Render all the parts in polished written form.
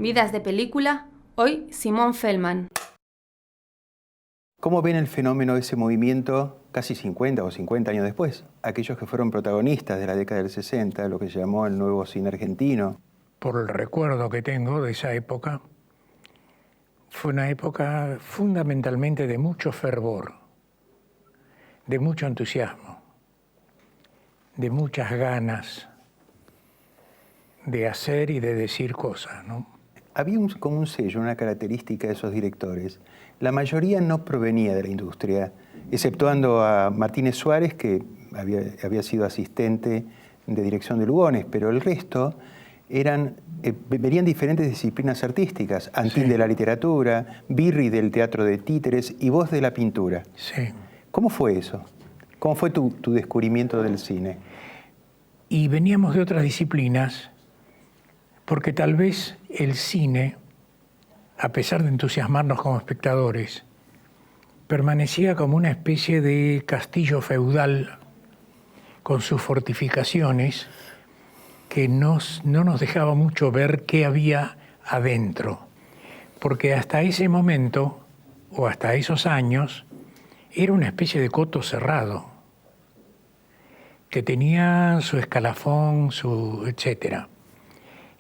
Vidas de película, hoy Simón Feldman. ¿Cómo ven el fenómeno de ese movimiento casi 50 o 50 años después? Aquellos que fueron protagonistas de la década del 60, lo que se llamó el nuevo cine argentino. Por el recuerdo que tengo de esa época, fue una época fundamentalmente de mucho fervor, de mucho entusiasmo, de muchas ganas de hacer y de decir cosas, ¿no? Había como un sello, una característica de esos directores. La mayoría no provenía de la industria, exceptuando a Martínez Suárez, que había sido asistente de dirección de Lugones, pero el resto venían diferentes disciplinas artísticas. Antín de la literatura, Birri del teatro de títeres y vos de la pintura. Sí. ¿Cómo fue eso? ¿Cómo fue tu descubrimiento del cine? Y veníamos de otras disciplinas, porque tal vez el cine, a pesar de entusiasmarnos como espectadores, permanecía como una especie de castillo feudal con sus fortificaciones que no nos dejaba mucho ver qué había adentro. Porque hasta ese momento, o hasta esos años, era una especie de coto cerrado, que tenía su escalafón, su etcétera.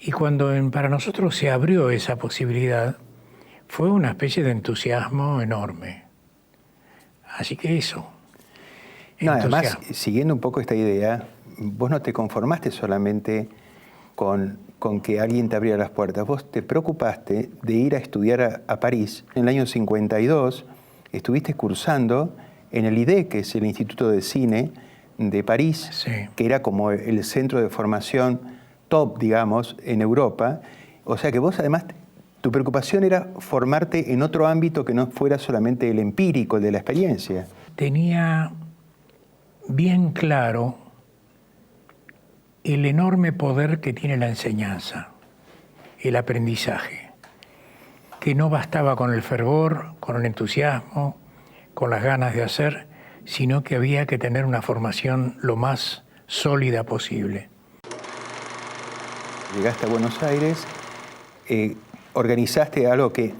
Y cuando para nosotros se abrió esa posibilidad, fue una especie de entusiasmo enorme. Así que eso. No, además, siguiendo un poco esta idea, vos no te conformaste solamente con que alguien te abriera las puertas. Vos te preocupaste de ir a estudiar a París. En el año 52 estuviste cursando en el IDE, que es el Instituto de Cine de París, sí, que era como el centro de formación top, digamos, en Europa. O sea que vos además, tu preocupación era formarte en otro ámbito que no fuera solamente el empírico, el de la experiencia. Tenía bien claro el enorme poder que tiene la enseñanza, el aprendizaje, que no bastaba con el fervor, con el entusiasmo, con las ganas de hacer, sino que había que tener una formación lo más sólida posible. Llegaste a Buenos Aires, organizaste algo que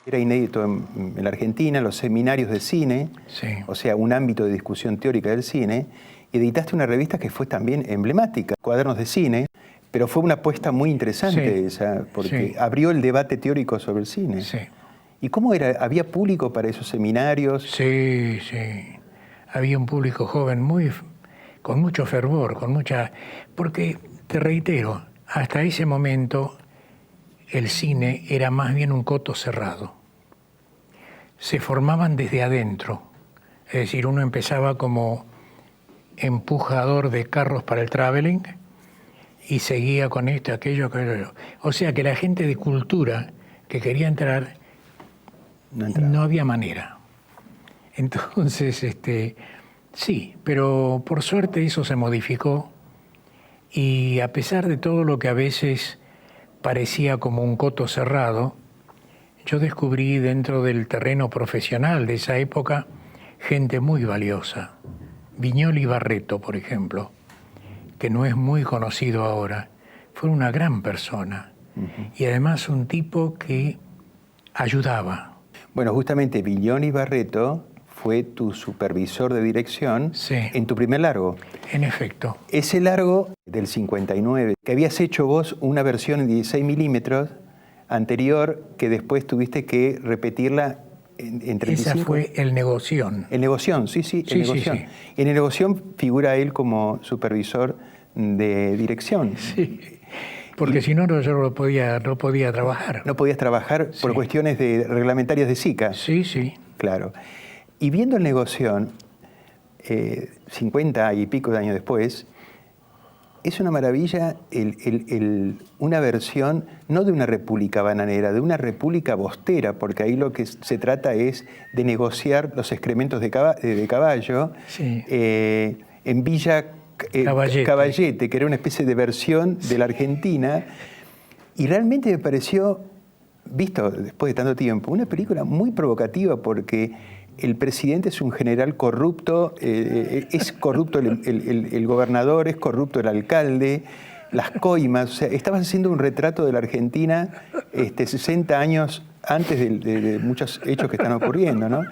era inédito en la Argentina, los seminarios de cine, sí, o sea, un ámbito de discusión teórica del cine, y editaste una revista que fue también emblemática, Cuadernos de Cine, pero fue una apuesta muy interesante sí, esa, porque sí, abrió el debate teórico sobre el cine. sí. ¿Y cómo era? ¿Había público para esos seminarios? Sí, sí. Había un público joven con mucho fervor, porque, te reitero, hasta ese momento el cine era más bien un coto cerrado. Se formaban desde adentro, es decir, uno empezaba como empujador de carros para el traveling y seguía con esto, aquello. O sea que la gente de cultura que quería entrar no había manera. Entonces, sí, pero por suerte eso se modificó y a pesar de todo lo que a veces parecía como un coto cerrado, yo descubrí dentro del terreno profesional de esa época gente muy valiosa. Viñoly Barreto, por ejemplo, que no es muy conocido ahora, fue una gran persona y además un tipo que ayudaba. Bueno, justamente Viñoly Barreto fue tu supervisor de dirección en tu primer largo. En efecto. Ese largo del 59, que habías hecho vos una versión en 16 milímetros anterior, que después tuviste que repetirla en 35. Esa fue El Negoción. El Negoción, sí, El Negoción. Sí. En El Negoción figura él como supervisor de dirección. Sí, porque si no, yo no podía trabajar. No podías trabajar por cuestiones reglamentarias de SICA. Sí. Claro. Y viendo El Negoción, 50 y pico de años después, es una maravilla una versión no de una república bananera, de una república bostera, porque ahí lo que se trata es de negociar los excrementos de caballo en Villa Caballete, que era una especie de versión de la Argentina, y realmente me pareció, visto después de tanto tiempo, una película muy provocativa porque el presidente es un general corrupto, es corrupto el gobernador, es corrupto el alcalde, las coimas, o sea, estabas haciendo un retrato de la Argentina 60 años antes de muchos hechos que están ocurriendo, ¿no?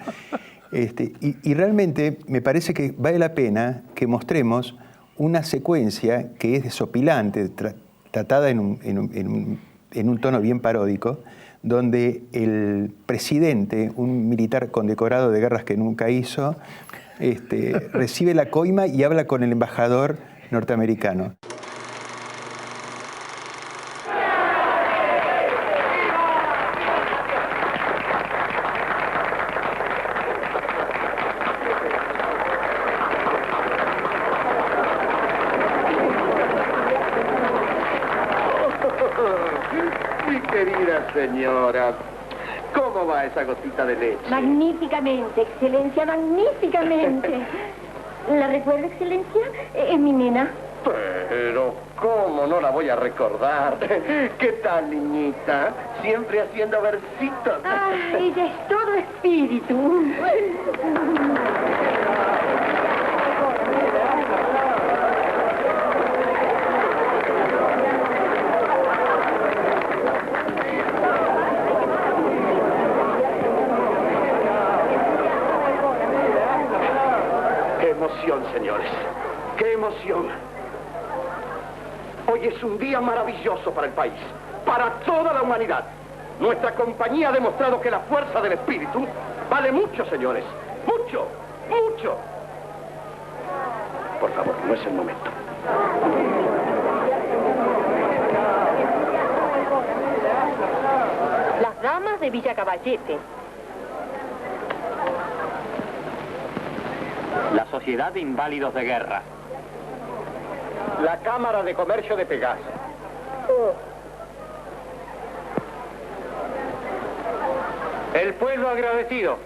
Y realmente me parece que vale la pena que mostremos una secuencia que es desopilante, tratada en un tono bien paródico, donde el presidente, un militar condecorado de guerras que nunca hizo, recibe la coima y habla con el embajador norteamericano. Mi querida señora, ¿cómo va esa gotita de leche? Magníficamente, Excelencia, magníficamente. ¿La recuerda, Excelencia? Es mi nena. Pero, ¿cómo no la voy a recordar? ¿Qué tal, niñita? Siempre haciendo versitos. Ah, ella es todo espíritu. ¡Qué emoción, señores! ¡Qué emoción! Hoy es un día maravilloso para el país, para toda la humanidad. Nuestra compañía ha demostrado que la fuerza del espíritu vale mucho, señores. ¡Mucho! ¡Mucho! Por favor, no es el momento. Las damas de Villa Caballete. La Sociedad de Inválidos de Guerra. La Cámara de Comercio de Pegaso. El pueblo agradecido.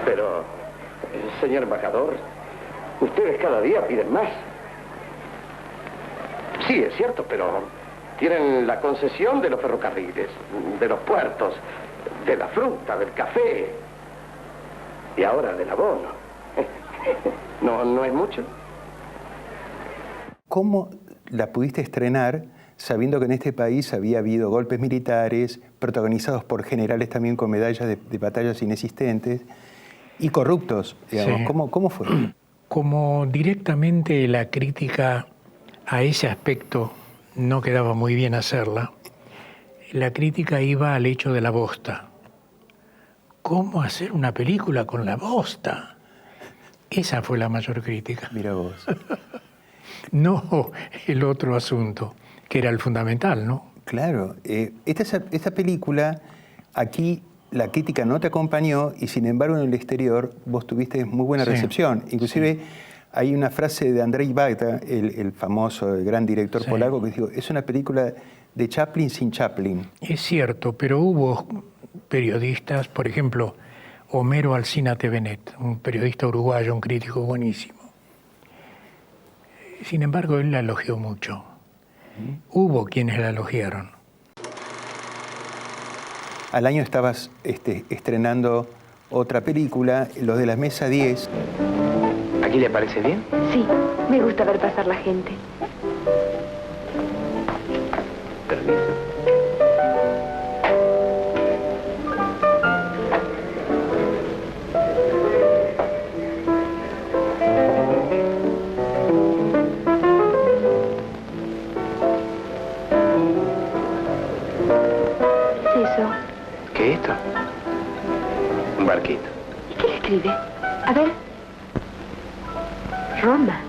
Pero, señor embajador, ustedes cada día piden más. Sí, es cierto, pero tienen la concesión de los ferrocarriles, de los puertos, de la fruta, del café y ahora del abono. ¿No es mucho? ¿Cómo la pudiste estrenar sabiendo que en este país había habido golpes militares protagonizados por generales también con medallas de batallas inexistentes y corruptos, digamos? Sí. ¿Cómo fue? Como directamente la crítica a ese aspecto no quedaba muy bien hacerla, la crítica iba al hecho de la bosta. ¿Cómo hacer una película con la bosta? Esa fue la mayor crítica. Mira vos. No el otro asunto, que era el fundamental, ¿no? Claro. Esta película, aquí la crítica no te acompañó y sin embargo en el exterior vos tuviste muy buena Sí, recepción. Inclusive hay una frase de Andrzej Wajda, el famoso, el gran director Sí. polaco, que dijo, es una película de Chaplin sin Chaplin. Es cierto, pero hubo periodistas, por ejemplo, Homero Alsina Tevenet, un periodista uruguayo, un crítico buenísimo. Sin embargo, él la elogió mucho. Hubo quienes la elogiaron. Al año estabas estrenando otra película, Los de la Mesa 10. ¿Aquí le parece bien? Sí, me gusta ver pasar la gente. Permiso. ¿Qué es eso? ¿Qué es esto? Un barquito. ¿Y qué le escribe? A ver. Roma.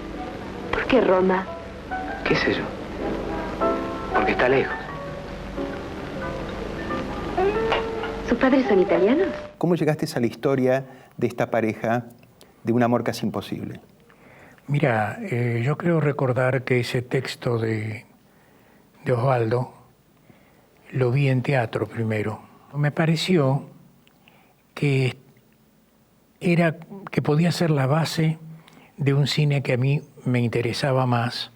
¿Por qué Roma? ¿Qué sé yo? Porque está lejos. ¿Sus padres son italianos? ¿Cómo llegaste a la historia de esta pareja de un amor casi imposible? Mira, yo creo recordar que ese texto de Osvaldo lo vi en teatro primero. Me pareció que podía ser la base de un cine que a mí me interesaba más,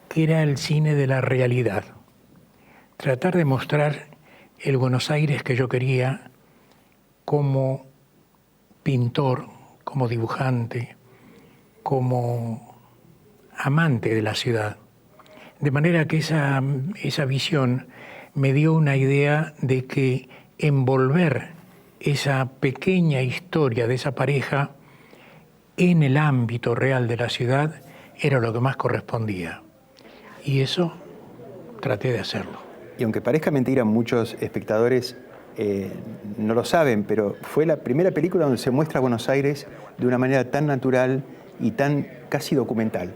que era el cine de la realidad. Tratar de mostrar el Buenos Aires que yo quería como pintor, como dibujante, como amante de la ciudad. De manera que esa visión me dio una idea de que envolver esa pequeña historia de esa pareja en el ámbito real de la ciudad era lo que más correspondía. Y eso traté de hacerlo. Y aunque parezca mentira, muchos espectadores no lo saben, pero fue la primera película donde se muestra Buenos Aires de una manera tan natural y tan casi documental.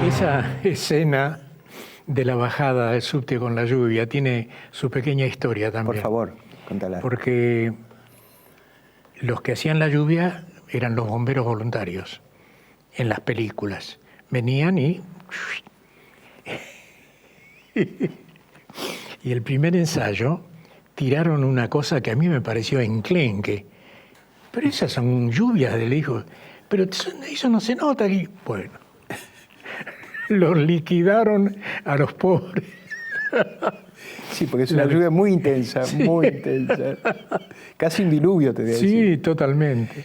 Esa escena de la bajada del subte con la lluvia tiene su pequeña historia también. Por favor, contala. Porque los que hacían la lluvia eran los bomberos voluntarios en las películas. Venían y el primer ensayo tiraron una cosa que a mí me pareció enclenque. Pero esas son lluvias, le dijo. Pero eso no se nota. Y bueno, los liquidaron a los pobres. Sí, porque es una lluvia muy intensa, sí. Muy intensa. Casi un diluvio, te voy a decir. Sí, totalmente.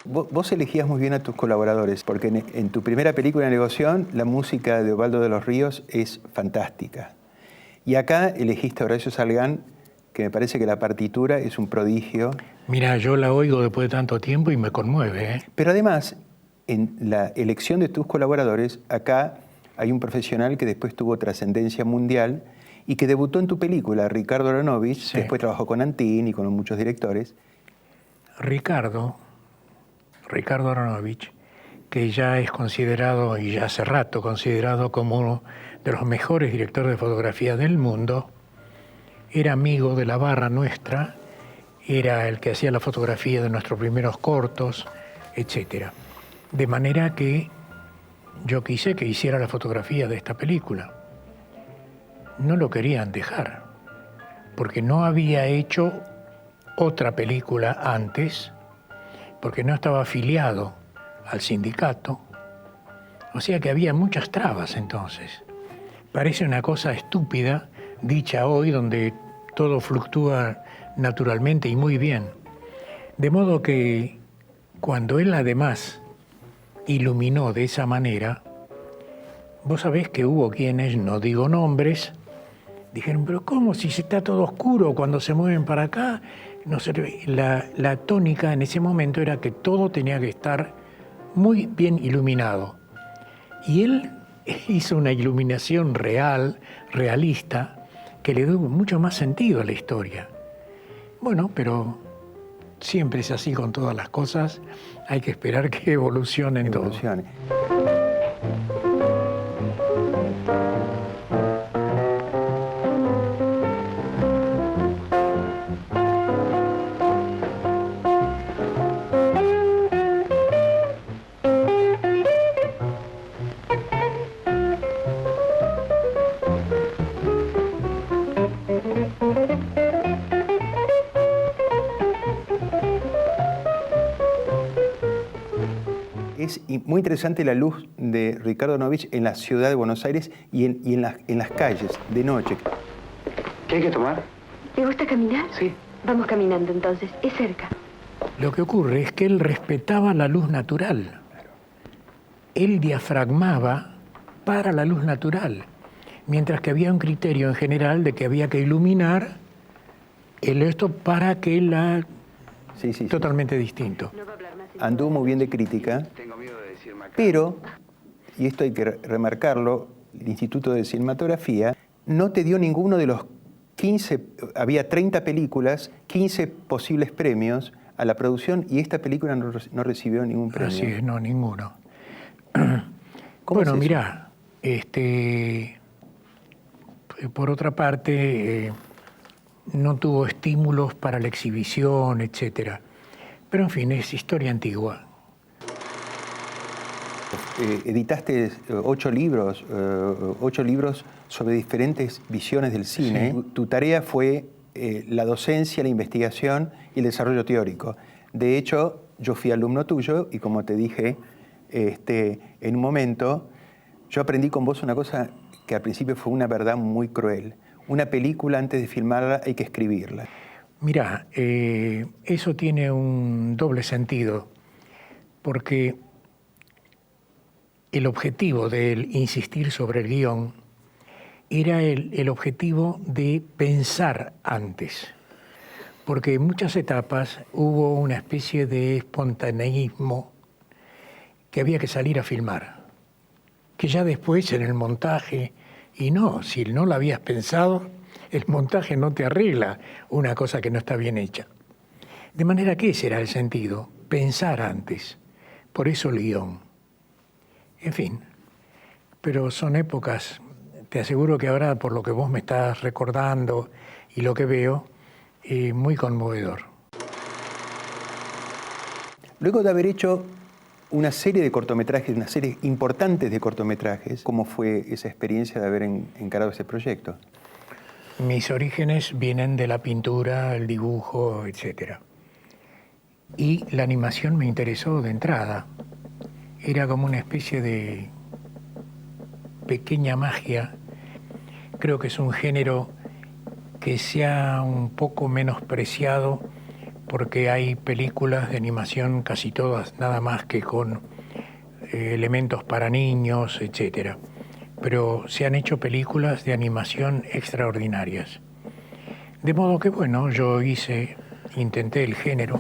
Vos elegías muy bien a tus colaboradores, porque en tu primera película de Negoción, la música de Osvaldo de los Ríos es fantástica. Y acá elegiste a Horacio Salgán, que me parece que la partitura es un prodigio. Mira, yo la oigo después de tanto tiempo y me conmueve, ¿eh? Pero además, en la elección de tus colaboradores, acá hay un profesional que después tuvo trascendencia mundial y que debutó en tu película, Ricardo Aronovich, Sí. que después trabajó con Antin y con muchos directores. Ricardo Aronovich, que ya es considerado, y ya hace rato considerado como uno de los mejores directores de fotografía del mundo, era amigo de la barra nuestra, era el que hacía la fotografía de nuestros primeros cortos, etc. De manera que yo quise que hiciera la fotografía de esta película. No lo querían dejar, porque no había hecho otra película antes, porque no estaba afiliado al sindicato. O sea que había muchas trabas entonces. Parece una cosa estúpida, dicha hoy, donde todo fluctúa naturalmente y muy bien. De modo que cuando él además iluminó de esa manera, vos sabés que hubo quienes, no digo nombres, dijeron, pero ¿cómo si se está todo oscuro cuando se mueven para acá? No se ve. La tónica en ese momento era que todo tenía que estar muy bien iluminado. Y él hizo una iluminación realista, que le dio mucho más sentido a la historia. Bueno, pero siempre es así con todas las cosas, hay que esperar que evolucionen todo. Es muy interesante la luz de Ricardo Novich en la ciudad de Buenos Aires y en las calles, de noche. ¿Qué hay que tomar? ¿Te gusta caminar? Sí. Vamos caminando entonces, es cerca. Lo que ocurre es que él respetaba la luz natural. Él diafragmaba para la luz natural, mientras que había un criterio en general de que había que iluminar esto para que la... Sí. Totalmente distinto. Anduvo muy bien de crítica, Tengo miedo de decir macabro. pero, y esto hay que remarcarlo, el Instituto de Cinematografía no te dio ninguno de los 15, había 30 películas, 15 posibles premios a la producción y esta película no recibió ningún premio. Así es, no, ninguno. ¿Cómo Bueno, es eso? mirá, por otra parte, no tuvo estímulos para la exhibición, etcétera. Pero en fin, es historia antigua. Editaste 8 libros sobre diferentes visiones del cine. Sí. Tu tarea fue la docencia, la investigación y el desarrollo teórico. De hecho, yo fui alumno tuyo y como te dije en un momento, yo aprendí con vos una cosa que al principio fue una verdad muy cruel. Una película antes de filmarla hay que escribirla. Mirá, eso tiene un doble sentido, porque el objetivo de él insistir sobre el guión era el objetivo de pensar antes, porque en muchas etapas hubo una especie de espontaneísmo que había que salir a filmar, que ya después en el montaje, y no, si no lo habías pensado, el montaje no te arregla una cosa que no está bien hecha. De manera que ese era el sentido, pensar antes, por eso el guión. En fin, pero son épocas, te aseguro que ahora por lo que vos me estás recordando y lo que veo, muy conmovedor. Luego de haber hecho una serie de cortometrajes, una serie importantes de cortometrajes, ¿cómo fue esa experiencia de haber encarado ese proyecto? Mis orígenes vienen de la pintura, el dibujo, etc. Y la animación me interesó de entrada. Era como una especie de pequeña magia. Creo que es un género que se ha un poco menospreciado porque hay películas de animación casi todas nada más que con elementos para niños, etc. Pero se han hecho películas de animación extraordinarias. De modo que, bueno, yo intenté el género.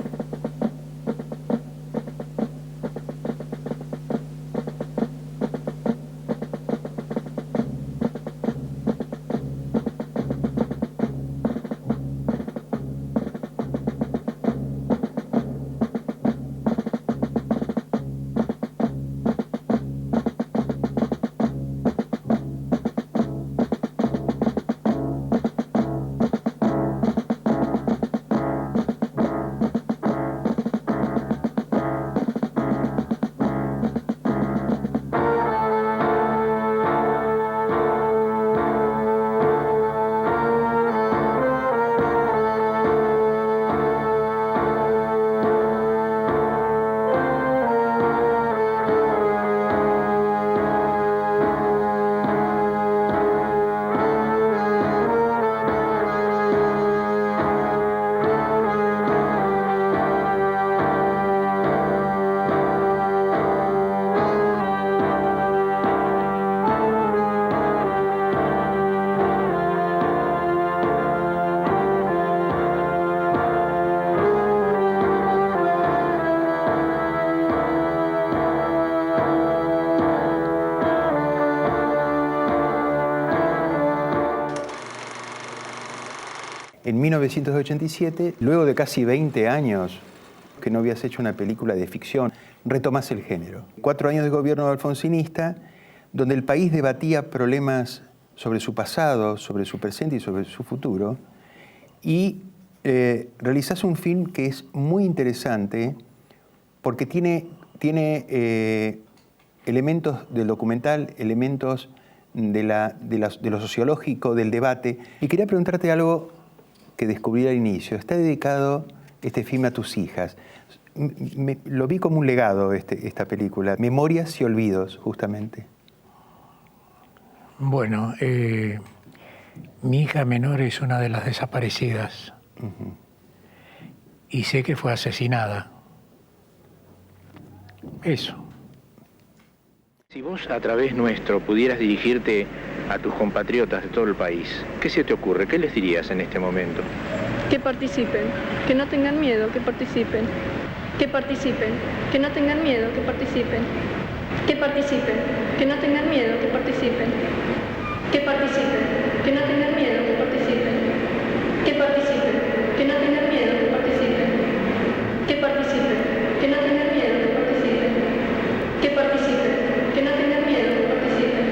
En 1987, luego de casi 20 años que no habías hecho una película de ficción, retomás el género. 4 años de gobierno alfonsinista, donde el país debatía problemas sobre su pasado, sobre su presente y sobre su futuro, y realizás un film que es muy interesante porque tiene elementos del documental, elementos de lo sociológico, del debate. Y quería preguntarte algo que descubrí al inicio. Está dedicado este film a tus hijas. lo vi como un legado esta película, Memorias y Olvidos, justamente. Bueno, mi hija menor es una de las desaparecidas. Y sé que fue asesinada. Eso. Si vos a través nuestro pudieras dirigirte a tus compatriotas de todo el país, ¿qué se te ocurre? ¿Qué les dirías en este momento? Que participen, que no tengan miedo, que participen. Que participen, que no tengan miedo, que participen. Que participen, que no tengan miedo, que participen. Que participen, que no tengan miedo, que participen. Que participen, que no tengan miedo, que participen. Que participen, que no tengan miedo, que participen. Que participen, que no tengan miedo, que participen.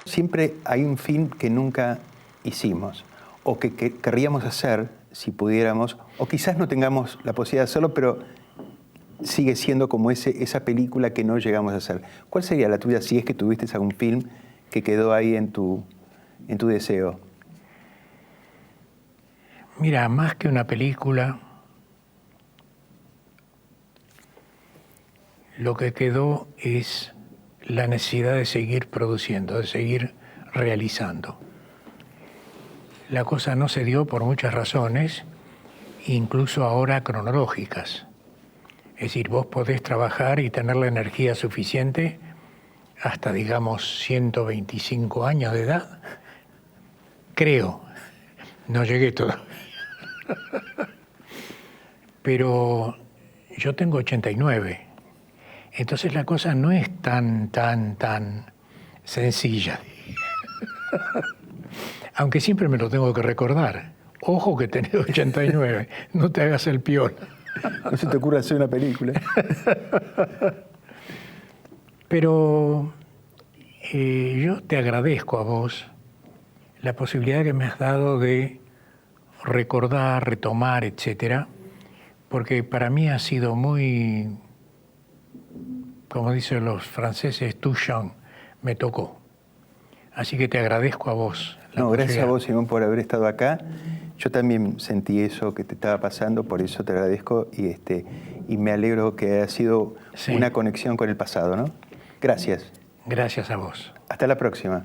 Siempre hay un film que nunca hicimos, o que querríamos hacer si pudiéramos, o quizás no tengamos la posibilidad de hacerlo, pero sigue siendo como esa película que no llegamos a hacer. ¿Cuál sería la tuya si es que tuviste algún film que quedó ahí en tu deseo? Mira, más que una película, lo que quedó es la necesidad de seguir produciendo, de seguir realizando. La cosa no se dio por muchas razones, incluso ahora cronológicas. Es decir, vos podés trabajar y tener la energía suficiente hasta, digamos, 125 años de edad. Creo, no llegué todavía. Pero yo tengo 89. Entonces la cosa no es tan sencilla. Aunque siempre me lo tengo que recordar. Ojo que tenés 89, no te hagas el piola. No se te ocurre hacer una película. Pero yo te agradezco a vos la posibilidad que me has dado de recordar, retomar, etcétera, porque para mí ha sido muy, como dicen los franceses, touchant, me tocó. Así que te agradezco a vos. No, gracias a vos, Simón, por haber estado acá. Yo también sentí eso que te estaba pasando, por eso te agradezco y me alegro que haya sido una conexión con el pasado, ¿no? Gracias. Gracias a vos. Hasta la próxima.